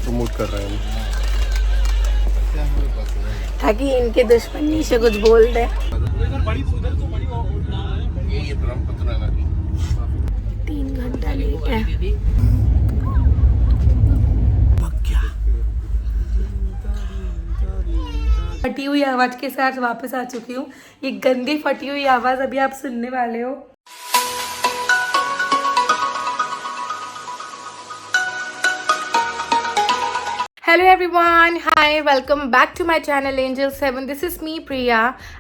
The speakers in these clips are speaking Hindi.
प्रमोट कर रहे हैं ताकि इनके दुश्मन नीचे कुछ बोल दे। 3 घंटा लेट है। फटी हुई आवाज के साथ वापस आ चुकी हूँ। ये गंदी फटी हुई आवाज अभी आप सुनने वाले हो। Hello everyone, hi, welcome back to my channel Angel 7. This is me Priya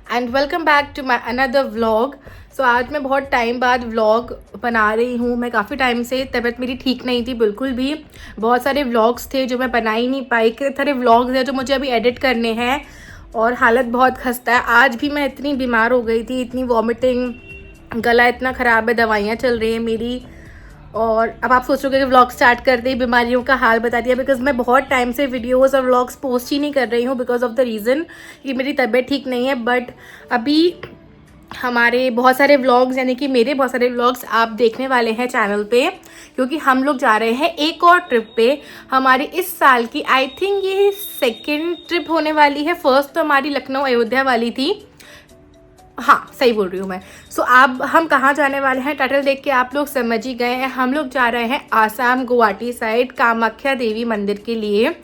and welcome back to my another vlog. So आज मैं बहुत टाइम बाद व्लॉग बना रही हूँ। मैं काफ़ी टाइम से, तबीयत मेरी ठीक नहीं थी बिल्कुल भी। बहुत सारे व्लॉग्स थे जो मैं बना ही नहीं पाई। कितने सारे व्लॉग्स हैं जो मुझे अभी एडिट करने हैं और हालत बहुत खस्ता है। आज भी मैं इतनी बीमार हो गई थी, इतनी वॉमिटिंग, गला इतना ख़राब है, दवाइयाँ चल रही हैं मेरी। और अब आप सोचोगे कि व्लॉग स्टार्ट करते ही बीमारियों का हाल बता दिया, बिकॉज मैं बहुत टाइम से वीडियोस और व्लॉग्स पोस्ट ही नहीं कर रही हूँ बिकॉज ऑफ द रीज़न कि मेरी तबीयत ठीक नहीं है। बट अभी हमारे बहुत सारे व्लॉग्स, यानी कि मेरे बहुत सारे व्लॉग्स आप देखने वाले हैं चैनल पे, क्योंकि हम लोग जा रहे हैं एक और ट्रिप पे। हमारी इस साल की आई थिंक ये सेकेंड ट्रिप होने वाली है। फर्स्ट तो हमारी लखनऊ अयोध्या वाली थी। हाँ, सही बोल रही हूँ मैं। सो अब हम कहाँ जाने वाले हैं, टाइटल देख के आप लोग समझ ही गए हैं। हम लोग जा रहे हैं आसाम गुवाहाटी साइड कामाख्या देवी मंदिर के लिए।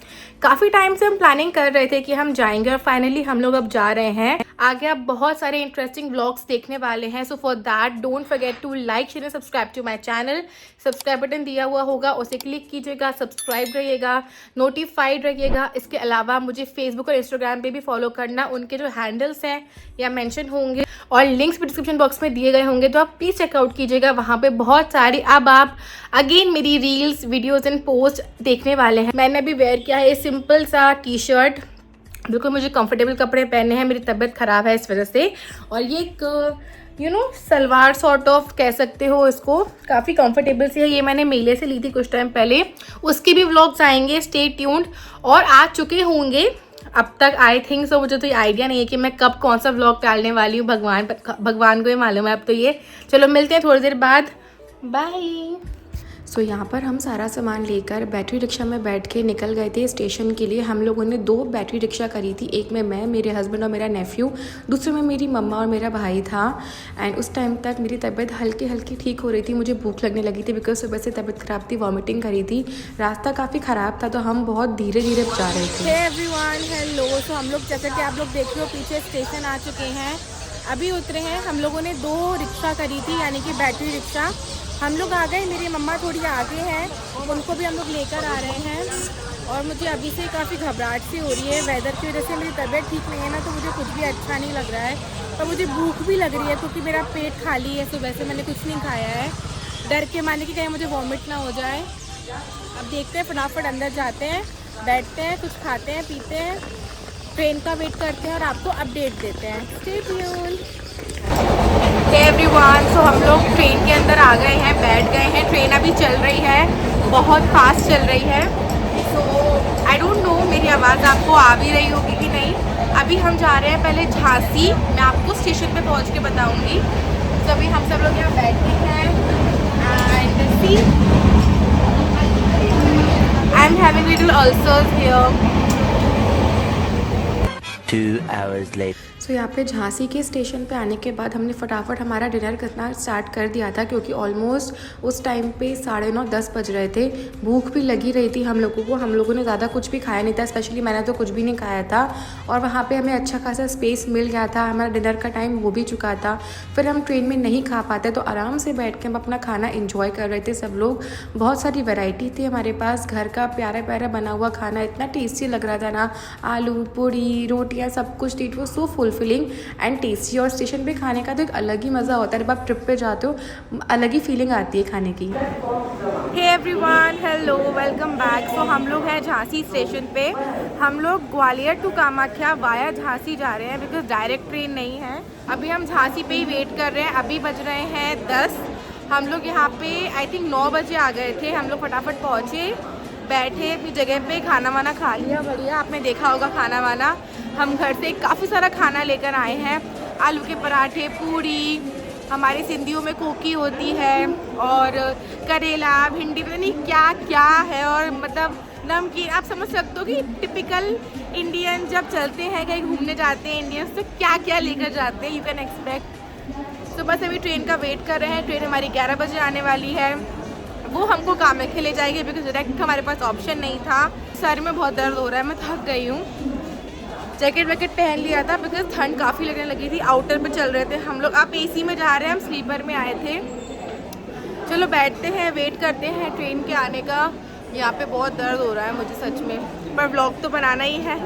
काफ़ी टाइम से हम प्लानिंग कर रहे थे कि हम जाएंगे और फाइनली हम लोग अब जा रहे हैं। आगे आप बहुत सारे इंटरेस्टिंग व्लॉग्स देखने वाले हैं। So for that don't forget to like share subscribe to my channel. Subscribe button दिया हुआ होगा, उसे क्लिक कीजिएगा, सब्सक्राइब रहिएगा, नोटिफाइड रहिएगा। इसके अलावा मुझे फेसबुक और इंस्टाग्राम पे भी फॉलो करना। उनके जो हैंडल्स हैं या मेंशन होंगे और लिंक्स भी डिस्क्रिप्शन बॉक्स में दिए गए होंगे, तो आप प्लीज़ चेकआउट कीजिएगा। वहाँ पे बहुत सारी अब आप अगेन मेरी रील्स, वीडियोस एंड पोस्ट देखने वाले हैं। मैंने अभी वेयर किया है सिंपल सा टी शर्ट, बिल्कुल मुझे कंफर्टेबल कपड़े पहने हैं, मेरी तबीयत ख़राब है इस वजह से। और ये एक सलवार सॉर्ट ऑफ कह सकते हो इसको, काफ़ी कंफर्टेबल सी है। ये मैंने मेले से ली थी कुछ टाइम पहले। उसके भी व्लॉग्स आएंगे, स्टे ट्यून्ड। और आ चुके होंगे अब तक आई थिंक सो। मुझे तो ये आइडिया नहीं है कि मैं कब कौन सा व्लॉग डालने वाली हूँ, भगवान को ही मालूम है अब तो ये। चलो मिलते हैं थोड़ी देर बाद, बाय। सो यहाँ पर हम सारा सामान लेकर बैटरी रिक्शा में बैठ के निकल गए थे स्टेशन के लिए। हम लोगों ने 2 बैटरी रिक्शा करी थी, एक में मैं, मेरे हस्बैंड और मेरा नेफ्यू, दूसरे में मेरी मम्मा और मेरा भाई था। एंड उस टाइम तक मेरी तबीयत हल्की हल्की ठीक हो रही थी, मुझे भूख लगने लगी थी बिकॉज सुबह से तबीयत ख़राब थी, वॉमिटिंग करी थी, रास्ता काफ़ी ख़राब था, तो हम बहुत धीरे धीरे जा रहे थे। Everyone hello. सो हम लोग, जैसे कि आप लोग देख रहे हो पीछे, स्टेशन आ चुके हैं, अभी उतरे हैं। हम लोगों ने 2 रिक्शा करी थी, यानी कि बैटरी रिक्शा। हम लोग आ गए, मेरी मम्मा थोड़ी आगे हैं, उनको भी हम लोग लेकर आ रहे हैं। और मुझे अभी से काफ़ी घबराहट सी हो रही है, वेदर की वजह से मेरी तबीयत ठीक नहीं है ना, तो मुझे कुछ भी अच्छा नहीं लग रहा है। और मुझे भूख भी लग रही है क्योंकि मेरा पेट खाली है, सुबह से मैंने कुछ नहीं खाया है, डर के माने कि कहीं मुझे वॉमिट ना हो जाए। अब देखते हैं, फटाफट अंदर जाते हैं, बैठते हैं, कुछ खाते हैं, पीते हैं, ट्रेन का वेट करते हैं और आपको अपडेट देते हैं। Stay tuned. एवरीवन, सो हम लोग ट्रेन के अंदर आ गए हैं, बैठ गए हैं। ट्रेन अभी चल रही है, बहुत फास्ट चल रही है। सो आई डोंट नो मेरी आवाज़ आपको आ भी रही होगी कि नहीं। अभी हम जा रहे हैं पहले झांसी, मैं आपको स्टेशन पे पहुंच के बताऊंगी। तो अभी हम सब लोग यहाँ बैठे हैं and see I am having little ulcers here. 2 hours later. So यहाँ पे झांसी के स्टेशन पे आने के बाद हमने फटाफट हमारा डिनर करना स्टार्ट कर दिया था, क्योंकि ऑलमोस्ट उस टाइम पे 9:30-10 बज रहे थे। भूख भी लगी रही थी हम लोगों को। हम लोगों ने ज़्यादा कुछ भी खाया नहीं था, स्पेशली मैंने तो कुछ भी नहीं खाया था। और वहाँ पे हमें अच्छा खासा स्पेस मिल गया था, हमारा डिनर का टाइम हो भी चुका था। फिर हम ट्रेन में नहीं खा पाते तो आराम से बैठ के हम अपना खाना इंजॉय कर रहे थे सब लोग। बहुत सारी वैरायटी थी हमारे पास, घर का प्यारा प्यारा बना हुआ खाना इतना टेस्टी लग रहा था ना, आलू पूड़ी रोटियाँ सब कुछ। It was so fulfilling and tasty. और स्टेशन पे खाने का तो एक अलग ही मज़ा होता है, जब आप ट्रिप पे जाते हो अलग ही फीलिंग आती है खाने की। Hey everyone, hello, welcome back. So हम लोग हैं झांसी स्टेशन पे। हम लोग ग्वालियर टू कामाख्या वाया झांसी जा रहे हैं बिकॉज डायरेक्ट ट्रेन नहीं है। अभी हम झांसी पे ही वेट कर रहे हैं। अभी बज रहे हैं 10। हम लोग यहाँ पे आई थिंक 9 बजे आ गए थे। हम लोग फटाफट पहुँचे, बैठे अपनी जगह पे, खाना वाना खा लिया बढ़िया। आपने देखा होगा खाना वाना। हम घर से काफ़ी सारा खाना लेकर आए हैं, आलू के पराठे, पूड़ी, हमारे सिंधियों में कोकी होती है, और करेला, भिंडी, पता नहीं क्या क्या है। और मतलब नमकीन। आप समझ सकते हो कि टिपिकल इंडियन जब चलते हैं कहीं घूमने जाते हैं इंडियंस तो क्या क्या लेकर जाते हैं, यू कैन एक्सपेक्ट। तो बस अभी ट्रेन का वेट कर रहे हैं। ट्रेन हमारी 11 बजे आने वाली है। वो हमको कामाख्या ले जाएगी बिकॉज डायरेक्ट हमारे पास ऑप्शन नहीं था। सर में बहुत दर्द हो रहा है, मैं थक गई हूँ। जैकेट वैकेट पहन लिया था बिकॉज ठंड काफ़ी लगने लगी थी। आउटर पे चल रहे थे हम लोग। आप एसी में जा रहे हैं, हम स्लीपर में आए थे। चलो बैठते हैं, वेट करते हैं ट्रेन के आने का। यहाँ पे बहुत दर्द हो रहा है मुझे सच में, पर व्लॉग तो बनाना ही है।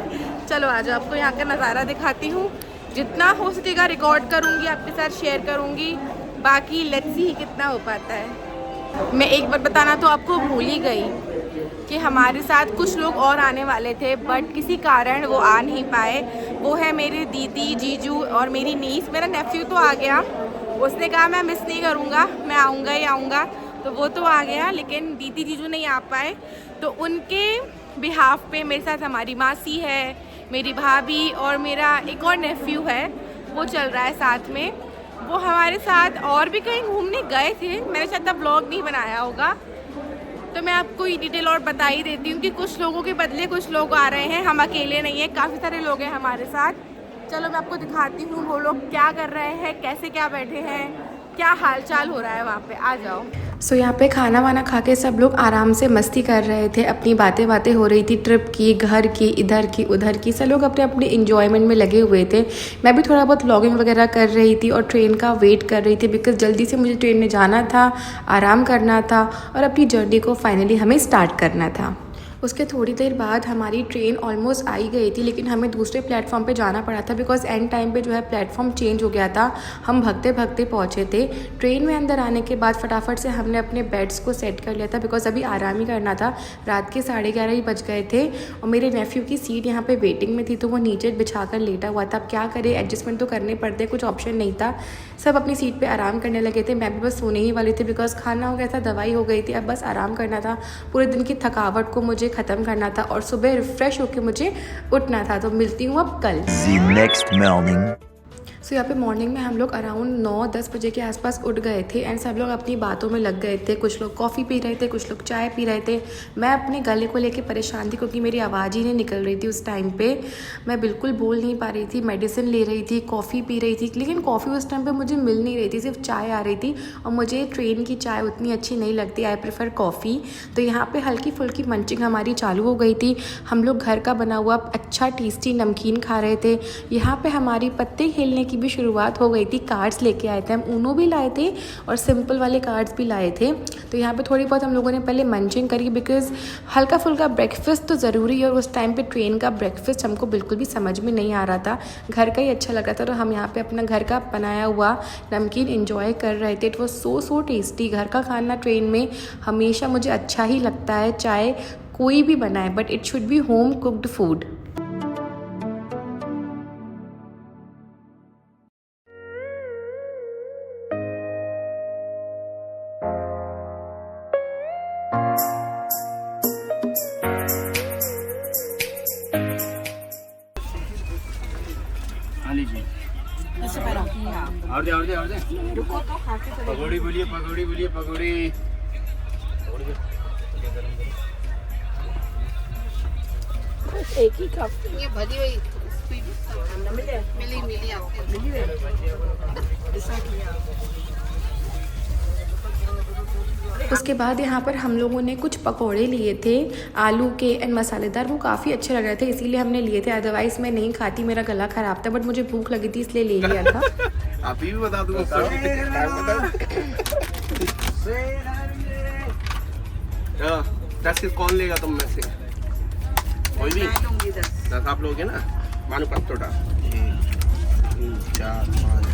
चलो आज आपको यहाँ का नज़ारा दिखाती हूँ। जितना हो सकेगा रिकॉर्ड करूँगी, आपके साथ शेयर करूँगी। बाकी लेट्स सी कितना हो पाता है। मैं एक बार बताना तो आपको भूल ही गई कि हमारे साथ कुछ लोग और आने वाले थे बट किसी कारण वो आ नहीं पाए। वो है मेरे दीदी, जीजू और मेरी नीस। मेरा नेफ्यू तो आ गया, उसने कहा मैं मिस नहीं करूँगा, मैं आऊँगा ही आऊँगा, तो वो तो आ गया। लेकिन दीदी जीजू नहीं आ पाए, तो उनके बिहाफ पे मेरे साथ हमारी मासी है, मेरी भाभी और मेरा एक और नेफ्यू है, वो चल रहा है साथ में। वो हमारे साथ और भी कहीं घूमने गए थे, मैंने शायद तब ब्लॉग नहीं बनाया होगा, तो मैं आपको ये डिटेल और बता ही देती हूँ कि कुछ लोगों के बदले कुछ लोग आ रहे हैं, हम अकेले नहीं हैं, काफ़ी सारे लोग हैं हमारे साथ। चलो मैं आपको दिखाती हूँ वो लोग क्या कर रहे हैं, कैसे क्या बैठे हैं, क्या हालचाल हो रहा है वहाँ पे। आ जाओ। सो यहाँ पे खाना वाना खा के सब लोग आराम से मस्ती कर रहे थे, अपनी बातें हो रही थी ट्रिप की, घर की, इधर की उधर की। सब लोग अपने अपने इंजॉयमेंट में लगे हुए थे। मैं भी थोड़ा बहुत व्लॉगिंग वगैरह कर रही थी और ट्रेन का वेट कर रही थी बिकॉज जल्दी से मुझे ट्रेन में जाना था, आराम करना था और अपनी जर्नी को फाइनली हमें स्टार्ट करना था। उसके थोड़ी देर बाद हमारी ट्रेन ऑलमोस्ट आई गई थी, लेकिन हमें दूसरे प्लेटफॉर्म पे जाना पड़ा था बिकॉज एंड टाइम पे जो है प्लेटफॉर्म चेंज हो गया था। हम भागते भागते पहुँचे थे। ट्रेन में अंदर आने के बाद फटाफट से हमने अपने बेड्स को सेट कर लिया था बिकॉज अभी आराम ही करना था। रात के 11:30 ही बज गए थे और मेरे नेफ्यू की सीट यहाँ पर वेटिंग में थी, तो वो नीचे बिछा कर लेटा हुआ था। अब क्या करे, एडजस्टमेंट तो करने पड़ते, कुछ ऑप्शन नहीं था। सब अपनी सीट पर आराम करने लगे थे। मैं भी बस सोने ही वाली थी बिकॉज खाना हो गया था, दवाई हो गई थी, अब बस आराम करना था। पूरे दिन की थकावट को मुझे ख़त्म करना था और सुबह रिफ्रेश होकर मुझे उठना था। तो मिलती हूँ अब कल। The next morning. सो यहाँ पे मॉर्निंग में हम लोग अराउंड 9-10 बजे के आसपास उठ गए थे एंड सब लोग अपनी बातों में लग गए थे। कुछ लोग कॉफ़ी पी रहे थे, कुछ लोग चाय पी रहे थे। मैं अपने गले को लेके परेशान थी क्योंकि मेरी आवाज़ ही नहीं निकल रही थी उस टाइम पे। मैं बिल्कुल बोल नहीं पा रही थी। मेडिसिन ले रही थी, कॉफ़ी पी रही थी, लेकिन कॉफ़ी उस टाइम पर मुझे मिल नहीं रही थी, सिर्फ चाय आ रही थी और मुझे ट्रेन की चाय उतनी अच्छी नहीं लगती। I prefer coffee. तो यहाँ पर हल्की फुल्की मंचिंग हमारी चालू हो गई थी। हम लोग घर का बना हुआ अच्छा टेस्टी नमकीन खा रहे थे। यहाँ पर हमारी पत्ते खेलने की भी शुरुआत हो गई थी। कार्ड्स लेके आए थे हम, ऊनो भी लाए थे और सिंपल वाले कार्ड्स भी लाए थे। तो यहाँ पे थोड़ी बहुत हम लोगों ने पहले मंचिंग करी बिकॉज हल्का फुल्का ब्रेकफास्ट तो ज़रूरी है और उस टाइम पे ट्रेन का ब्रेकफास्ट हमको बिल्कुल भी समझ में नहीं आ रहा था। घर का ही अच्छा लगा था, तो हम यहाँ पे अपना घर का बनाया हुआ नमकीन इंजॉय कर रहे थे। It was so tasty. घर का खाना ट्रेन में हमेशा मुझे अच्छा ही लगता है, चाहे कोई भी बनाए, but it should be home cooked food. और दे पकौड़ी बोलिए, पकौड़ी बोलिए, पकौड़ी। एक ही कप ये भरी हुई मिली उसके बाद यहाँ पर हम लोगों ने कुछ पकोड़े लिए थे आलू के एंड मसालेदार। वो काफ़ी अच्छे लग रहे थे इसीलिए हमने लिए थे, अदरवाइज़ मैं नहीं खाती, मेरा गला ख़राब था, बट मुझे भूख लगी थी इसलिए ले लिया था। अभी भी बता दूँ कौन लेगा तुम में से? कोई भी 10 आप लोगे ना। मानो पत्तोटा 3 4 5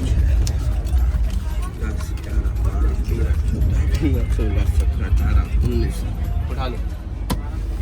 10 11 12 13 16 17 18 19 उठा लो।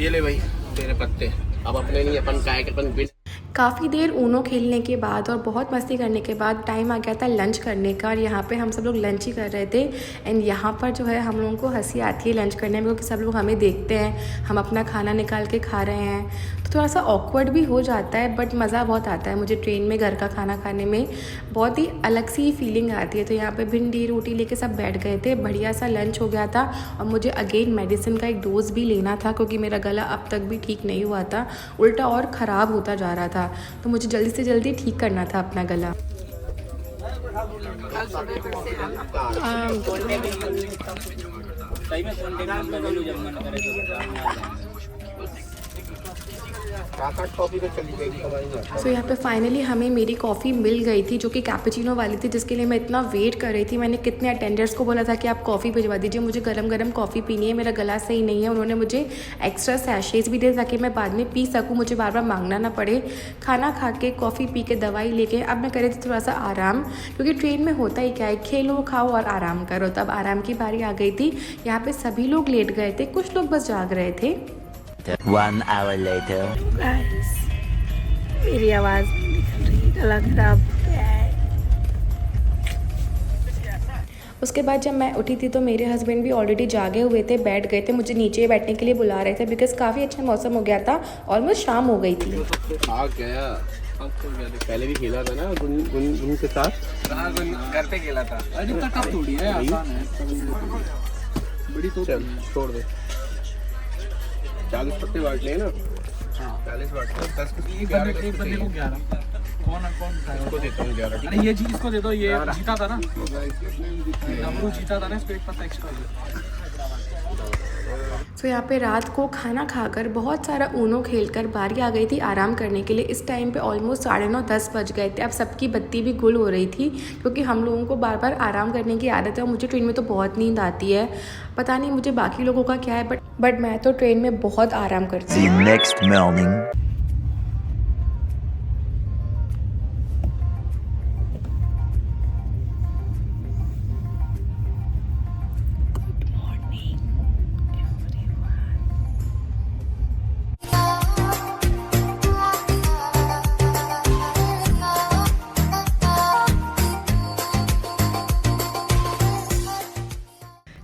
ये ले भाई तेरे पत्ते। अब अपने नहीं, अपन काय के अपन बिन। काफ़ी देर ऊनो खेलने के बाद और बहुत मस्ती करने के बाद टाइम आ गया था लंच करने का और यहाँ पे हम सब लोग लंच ही कर रहे थे। एंड यहाँ पर जो है हम लोगों को हंसी आती है लंच करने में क्योंकि सब लोग हमें देखते हैं, हम अपना खाना निकाल के खा रहे हैं, तो थोड़ा सा ऑकवर्ड भी हो जाता है बट मज़ा बहुत आता है मुझे ट्रेन में घर का खाना खाने में, बहुत ही अलग सी फीलिंग आती है। तो यहाँ पे भिंडी रोटी लेके सब बैठ गए थे, बढ़िया सा लंच हो गया था और मुझे अगेन मेडिसिन का एक डोज भी लेना था क्योंकि मेरा गला अब तक भी ठीक नहीं हुआ था, उल्टा और ख़राब होता जा रहा था। तो मुझे जल्दी से जल्दी ठीक करना था अपना गला। सो यहाँ पे फाइनली हमें मेरी कॉफ़ी मिल गई थी जो कि कैपुचिनो वाली थी, जिसके लिए मैं इतना वेट कर रही थी। मैंने कितने अटेंडर्स को बोला था कि आप कॉफ़ी भिजवा दीजिए, मुझे गरम गरम कॉफ़ी पीनी है, मेरा गला सही नहीं है। उन्होंने मुझे एक्स्ट्रा सैशेज भी दिए ताकि मैं बाद में पी सकूँ, मुझे बार बार मांगना ना पड़े। खाना खा के कॉफ़ी पी के दवाई लेके अब मैं कर रही थी थोड़ा सा आराम, क्योंकि ट्रेन में होता ही क्या है, खेलो खाओ और आराम करो। तब आराम की बारी आ गई थी। यहाँ पे सभी लोग लेट गए थे, कुछ लोग बस जाग रहे थे। 1 hour later. मेरी आवाज़ निकल रही, गला खराब है। उसके बाद जब मैं उठी थी तो मेरे हस्बैंड भी ऑलरेडी जागे हुए थे, बैठ गए थे, मुझे नीचे बैठने के लिए बुला रहे थे बिकॉज काफ़ी अच्छा मौसम हो गया था, ऑलमोस्ट शाम हो गई थी। पहले भी खेला था ना गुन के साथ। घर पे खेला था। अरे तो टफ थोड़ी है, आसान है। बड़ी तो छोड़ दे। 40 पत्ते बांट लिए ना। 40 बांट 10 एक बंदे को 11। कौन इसको देता हूँ 11। अरे ये चीज इसको दे दो, ये जीता था ना, नमरू जीता था ना, इस पे 1 पत्ता एक्स्ट्रा। तो यहाँ पे रात को खाना खाकर बहुत सारा ऊनो खेलकर बारी आ गई थी आराम करने के लिए। इस टाइम पे ऑलमोस्ट 9:30-10 बज गए थे। अब सबकी बत्ती भी गुल हो रही थी क्योंकि हम लोगों को बार बार आराम करने की आदत है और मुझे ट्रेन में तो बहुत नींद आती है। पता नहीं मुझे बाकी लोगों का क्या है, बट मैं तो ट्रेन में बहुत आराम करती हूँ। The next morning.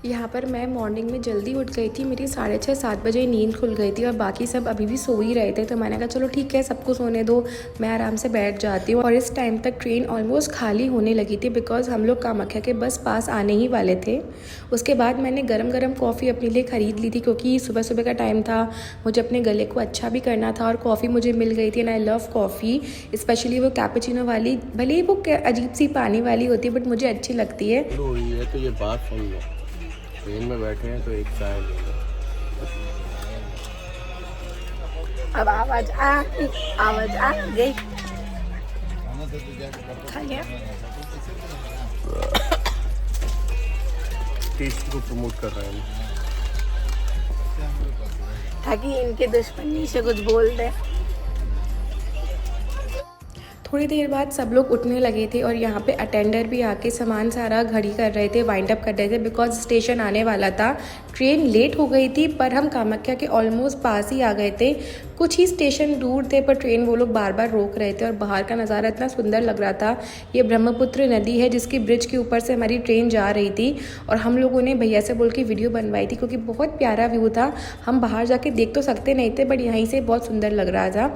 यहाँ पर मैं मॉर्निंग में जल्दी उठ गई थी, मेरी 6:30-7 बजे नींद खुल गई थी और बाकी सब अभी भी सो ही रहे थे। तो मैंने कहा चलो ठीक है, सबको सोने दो, मैं आराम से बैठ जाती हूँ। और इस टाइम तक ट्रेन ऑलमोस्ट खाली होने लगी थी बिकॉज हम लोग कामाख्या के बस पास आने ही वाले थे। उसके बाद मैंने गरम गरम कॉफ़ी अपने लिए ख़रीद ली थी क्योंकि सुबह सुबह का टाइम था, मुझे अपने गले को अच्छा भी करना था और कॉफ़ी मुझे मिल गई थी। And I love coffee, specially वो कैपुचिनो वाली। भले ही वो अजीब सी पानी वाली होती है बट मुझे अच्छी लगती है। तो ये बात सुन लो, ट्रेन में बैठे हैं तो एक चाय ले लो। अब आवाज आ गई। खा लिया। टेस्ट को प्रमोट कर रहे हैं ताकि इनके दुश्मनी से कुछ बोल दे। थोड़ी देर बाद सब लोग उठने लगे थे और यहाँ पे अटेंडर भी आके सामान सारा घड़ी कर रहे थे, वाइंड अप कर रहे थे बिकॉज स्टेशन आने वाला था। ट्रेन लेट हो गई थी पर हम कामाख्या के ऑलमोस्ट पास ही आ गए थे। कुछ ही स्टेशन दूर थे पर ट्रेन वो लोग बार बार रोक रहे थे और बाहर का नज़ारा इतना सुंदर लग रहा था। ये ब्रह्मपुत्र नदी है जिसकी ब्रिज के ऊपर से हमारी ट्रेन जा रही थी और हम लोगों ने भैया से बोल के वीडियो बनवाई थी क्योंकि बहुत प्यारा व्यू था। हम बाहर जाके देख तो सकते नहीं थे बट यहीं से बहुत सुंदर लग रहा था।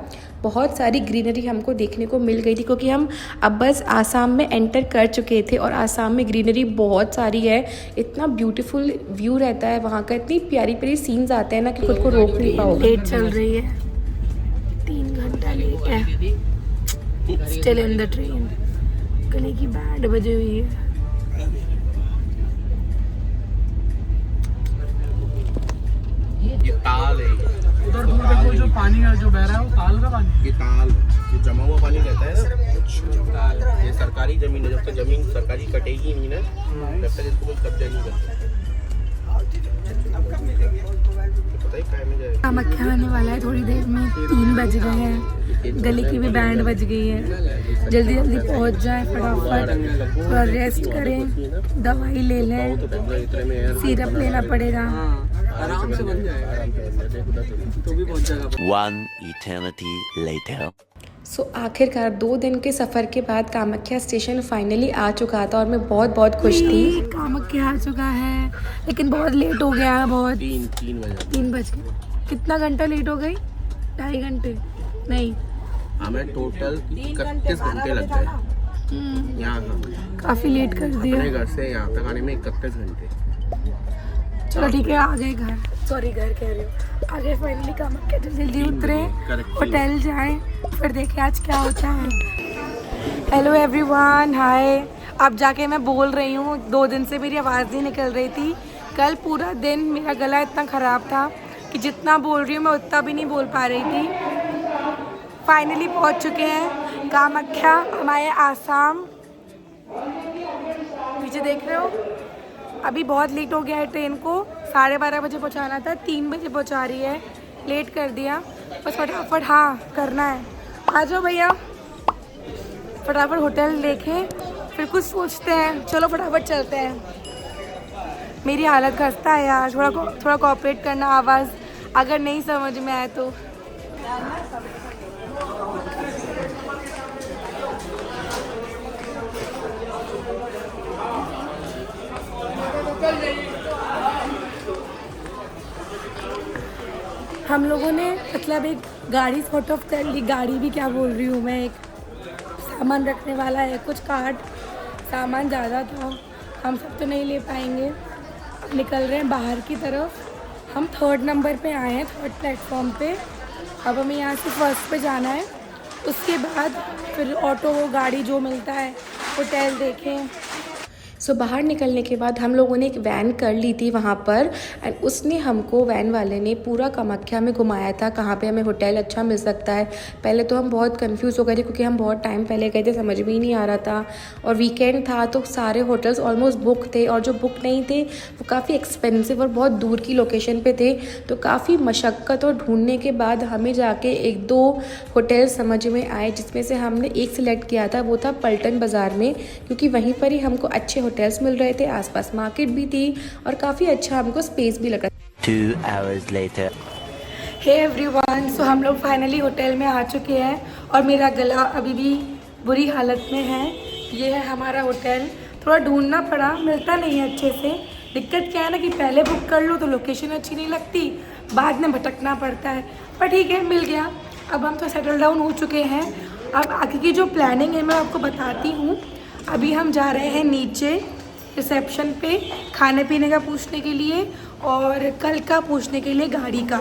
बहुत सारी ग्रीनरी हमको देखने को मिल गई थी क्योंकि हम अब बस आसाम में एंटर कर चुके थे और आसाम में ग्रीनरी बहुत सारी है। इतना ब्यूटीफुल व्यू रहता है वहाँ का, इतनी प्यारी प्यारी सीन्स आते हैं ना कि खुद को रोक नहीं पाओगे। लेट चल रही है, 3 घंटा लेट है। Still in the train. गले की बैंड बजी हुई है। ये ताल है। उधर दूर देखो जो पानी है जो बह रहा है वो ताल का पानी। ये ताल जो जमा हुआ पानी रहता है ना, ये सरकारी जमीन है। जब तक जमीन सरकारी कटेगी नहीं ना तब तक इसको कोई कब्जा नहीं करता। पता ही काय में जाएगा। कामाख्या आने वाला है थोड़ी देर में, 3 बज गए हैं, गले की भी बैंड बज गई है। जल्दी जल्दी पहुंच जाए फटाफट, थोड़ा रेस्ट करें, दवाई ले लें, सिरप लेना पड़ेगा। आराम से बन जाएगा तो भी पहुंच जाएगा। 1 eternity later. सो आखिरकार 2 दिन के सफ़र के बाद कामाख्या स्टेशन फाइनली आ चुका था और मैं बहुत बहुत खुश थी। कामाख्या आ चुका है लेकिन बहुत लेट हो गया। बहुत 3 बजे 3 बज गए। कितना घंटा लेट हो गई? 2.5 घंटे नहीं, हमें टोटल 31 घंटे लग गए यहाँ। काफ़ी लेट कर दिया। अपने घर से यहाँ तक आने में 31 घंटे। चलो ठीक है, आ गए घर, सॉरी घर कह रही हूँ, आ गए फाइनली। कामाख्या जल्दी उतरे, होटल जाएं, फिर देखें आज क्या होता है। हेलो एवरीवन, हाय। अब जाके मैं बोल रही हूँ, 2 दिन से मेरी आवाज़ नहीं निकल रही थी। कल पूरा दिन मेरा गला इतना ख़राब था कि जितना बोल रही हूँ मैं उतना भी नहीं बोल पा रही थी। फाइनली पहुँच चुके हैं कामाख्या, हमारे आसाम। पीछे देख रहे हो, अभी बहुत लेट हो गया है। ट्रेन को 12:30 बजे पहुँचाना था, 3 बजे पहुँचा रही है, लेट कर दिया। बस फटाफट हाँ करना है। आ जाओ भैया, फटाफट होटल देखें, फिर कुछ सोचते हैं। चलो फटाफट चलते हैं। मेरी हालत खस्ता है यार, थोड़ा कोऑपरेट करना। आवाज़ अगर नहीं समझ में आए तो। हम लोगों ने मतलब एक गाड़ी सॉर्ट ऑफ कर ली। गाड़ी भी क्या बोल रही हूँ मैं, एक सामान रखने वाला है, कुछ कार्ट सामान ज़्यादा था, हम सब तो नहीं ले पाएंगे। निकल रहे हैं बाहर की तरफ। हम 3rd नंबर पे आए हैं, 3rd प्लेटफॉर्म पे। अब हमें यहाँ से 1st पे जाना है, उसके बाद फिर ऑटो गाड़ी जो मिलता है, होटल देखें। सो बाहर निकलने के बाद हम लोगों ने एक वैन कर ली थी वहाँ पर, एंड उसने हमको, वैन वाले ने पूरा कामाख्या में घुमाया था, कहाँ पे हमें होटल अच्छा मिल सकता है। पहले तो हम बहुत कंफ्यूज हो गए थे क्योंकि हम बहुत टाइम पहले गए थे, समझ में ही नहीं आ रहा था। और वीकेंड था तो सारे होटल्स ऑलमोस्ट बुक थे, और जो बुक नहीं थे वो काफ़ी एक्सपेंसिव और बहुत दूर की लोकेशन पर थे। तो काफ़ी मशक्क़त और ढूंढने के बाद हमें जाके 1-2 होटल समझ में आए, जिसमें से हमने एक सिलेक्ट किया था, वो था पल्टन बाज़ार में, क्योंकि वहीं पर ही हमको अच्छे होटल्स मिल रहे थे, आसपास मार्केट भी थी और काफ़ी अच्छा हमको स्पेस भी लगा। 2 hours later. हे एवरीवन, सो हम लोग फाइनली होटल में आ चुके हैं और मेरा गला अभी भी बुरी हालत में है। ये है हमारा होटल। थोड़ा ढूंढना पड़ा, मिलता नहीं है अच्छे से। दिक्कत क्या है ना कि पहले बुक कर लो तो लोकेशन अच्छी नहीं लगती, बाद में भटकना पड़ता है। पर ठीक है, मिल गया। अब हम तो सेटल डाउन हो चुके हैं। अब आगे की जो प्लानिंग है मैं आपको बताती हूँ। अभी हम जा रहे हैं नीचे रिसेप्शन पे खाने पीने का पूछने के लिए, और कल का पूछने के लिए, गाड़ी का,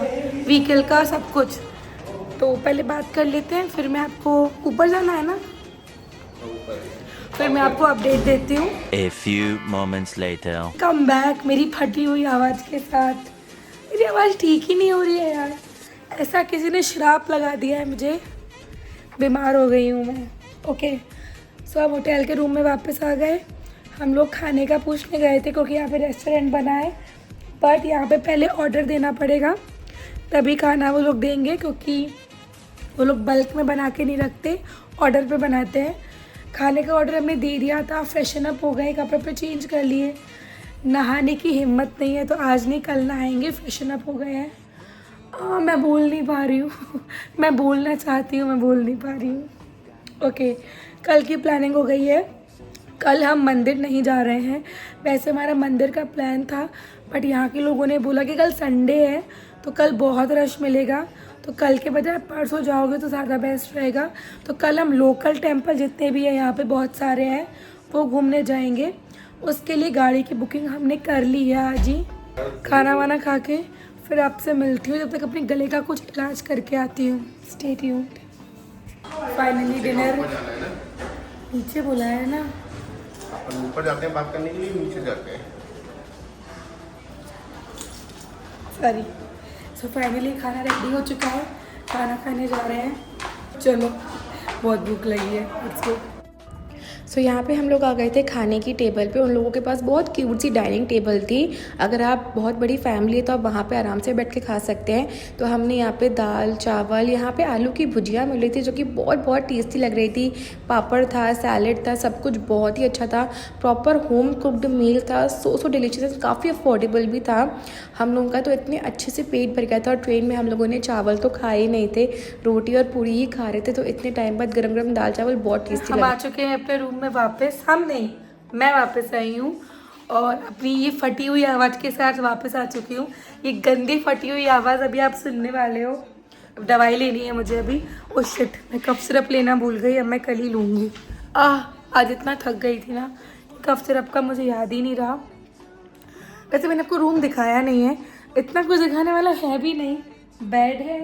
व्हीकल का, सब कुछ। तो पहले बात कर लेते हैं, फिर मैं आपको, ऊपर जाना है ना, फिर मैं आपको अपडेट देती हूँ। A few moments later. Come back मेरी फटी हुई आवाज़ के साथ। मेरी आवाज़ ठीक ही नहीं हो रही है यार, ऐसा किसी ने श्राप लगा दिया है मुझे, बीमार हो गई हूँ मैं। ओके, सो अब होटल के रूम में वापस आ गए। हम लोग खाने का पूछने गए थे क्योंकि यहाँ पे रेस्टोरेंट बना है, बट यहाँ पे पहले ऑर्डर देना पड़ेगा, तभी खाना वो लोग देंगे, क्योंकि वो लोग बल्क में बना के नहीं रखते, ऑर्डर पे बनाते हैं। खाने का ऑर्डर हमने दे दिया था, फ्रेशन अप हो गए, कपड़े पे चेंज कर लिए। नहाने की हिम्मत नहीं है तो आज नहीं, कल नहाएंगे, फ्रेशन अप हो गए हैं। मैं बोल नहीं पा रही हूँ मैं बोलना चाहती हूँ, मैं बोल नहीं पा रही हूँ। ओके, कल की प्लानिंग हो गई है। कल हम मंदिर नहीं जा रहे हैं, वैसे हमारा मंदिर का प्लान था, बट यहाँ के लोगों ने बोला कि कल संडे है तो कल बहुत रश मिलेगा, तो कल के बजाय परसों जाओगे तो ज़्यादा बेस्ट रहेगा। तो कल हम लोकल टेम्पल जितने भी हैं, यहाँ पे बहुत सारे हैं, वो घूमने जाएंगे। उसके लिए गाड़ी की बुकिंग हमने कर ली है आज ही। खाना वाना खा के फिर आपसे मिलती हूँ, जब तक अपने गले का कुछ इलाज करके आती हूँ। Stay tuned. फाइनली डिनर नीचे बुलाया है ना, अपन ऊपर जाते हैं बात करने के लिए, नीचे जाते हैं। सॉरी। सो फाइनली खाना रेडी हो चुका है, खाना खाने जा रहे हैं। चलो, बहुत भूख लगी है। Let's go. सो यहाँ पे हम लोग आ गए थे खाने की टेबल पे। उन लोगों के पास बहुत क्यूट सी डाइनिंग टेबल थी। अगर आप बहुत बड़ी फैमिली है तो आप वहाँ पे आराम से बैठ के खा सकते हैं। तो हमने यहाँ पे दाल चावल, यहाँ पे आलू की भुजिया मिल रही थी जो कि बहुत टेस्टी लग रही थी। पापड़ था, सैलेड था, सब कुछ बहुत ही अच्छा था। प्रॉपर होम कुकड मील था, सो डिलीशियस, काफ़ी अफोर्डेबल भी था। हम लोगों का तो इतने अच्छे से पेट भर गया था। और ट्रेन में हम लोगों ने चावल तो खाए ही नहीं थे, रोटी और पूरी ही खा रहे थे। तो इतने टाइम बाद गरम गरम दाल चावल बहुत टेस्टी लगा। हम आ चुके हैं अपने रूम में वापस। हम नहीं, मैं वापस आई हूँ और अपनी ये फटी हुई आवाज़ के साथ वापस आ चुकी हूँ। ये गंदी फटी हुई आवाज़ अभी आप सुनने वाले हो। अब दवाई लेनी है मुझे अभी। ओ शिट, मैं कफ सिरप लेना भूल गई, अब मैं कल ही लूँगी। आज इतना थक गई थी ना, कफ सिरप का मुझे याद ही नहीं रहा। वैसे मैंने आपको रूम दिखाया नहीं है, इतना कुछ दिखाने वाला है भी नहीं। बेड है,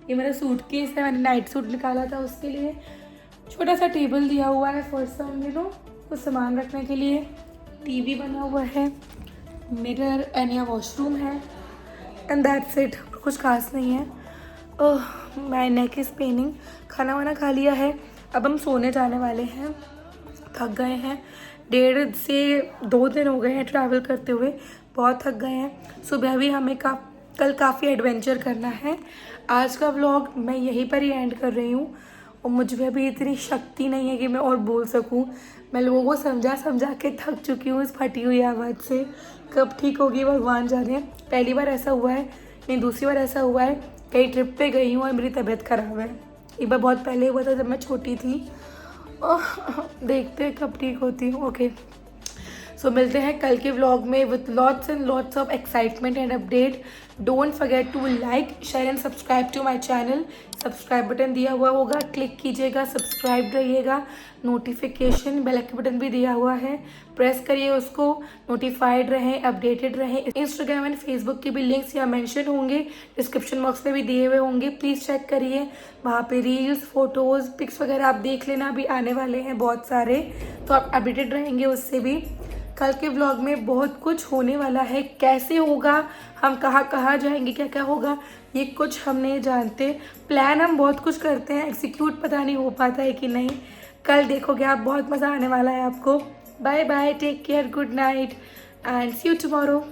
ये मेरा सूटकेस है, मैंने नाइट सूट निकाला था उसके लिए। छोटा सा टेबल दिया हुआ है फॉर सम यू नो कुछ सामान रखने के लिए। टीवी बना हुआ है, मिरर एंड या वॉशरूम है एंड दैट्स इट। कुछ खास नहीं है। Oh my neck is paining. खाना वाना खा लिया है, अब हम सोने जाने वाले हैं। थक गए हैं, 1.5 से 2 दिन हो गए हैं ट्रैवल करते हुए, बहुत थक गए हैं। सुबह भी हमें कल काफ़ी एडवेंचर करना है। आज का व्लॉग मैं यहीं पर ही एंड कर रही हूँ और मुझ में अभी इतनी शक्ति नहीं है कि मैं और बोल सकूँ। मैं लोगों को समझा के थक चुकी हूँ इस फटी हुई आवाज़ से। कब ठीक होगी भगवान जाने। पहली बार ऐसा हुआ है, नहीं दूसरी बार ऐसा हुआ है, कहीं ट्रिप पे गई हूँ और मेरी तबीयत ख़राब है। एक बार बहुत पहले हुआ था जब मैं छोटी थी। देखते हैं कब ठीक होती हूँ। ओके सो मिलते हैं कल के व्लॉग में with lots and lots of excitement and update. Don't forget to like share and subscribe to my channel. Subscribe button दिया हुआ होगा, क्लिक कीजिएगा, सब्सक्राइब रहिएगा। नोटिफिकेशन बेल आइकन बटन भी दिया हुआ है, प्रेस करिए उसको, नोटिफाइड रहें, अपडेटेड रहें। इंस्टाग्राम एंड फेसबुक के भी लिंक्स यहाँ मेंशन होंगे, डिस्क्रिप्शन बॉक्स में भी दिए हुए होंगे, प्लीज़ चेक करिए। वहाँ पे रील्स, फोटोज़, पिक्स वगैरह आप देख लेना, भी आने वाले हैं बहुत सारे, तो आप अपडेटेड रहेंगे उससे भी। कल के व्लॉग में बहुत कुछ होने वाला है। कैसे होगा, हम कहाँ जाएंगे, क्या क्या होगा, ये कुछ हम नहीं जानते। प्लान हम बहुत कुछ करते हैं, एग्जीक्यूट पता नहीं हो पाता है कि नहीं। कल देखोगे आप, बहुत मज़ा आने वाला है आपको। Bye bye, take care, good night and see you tomorrow.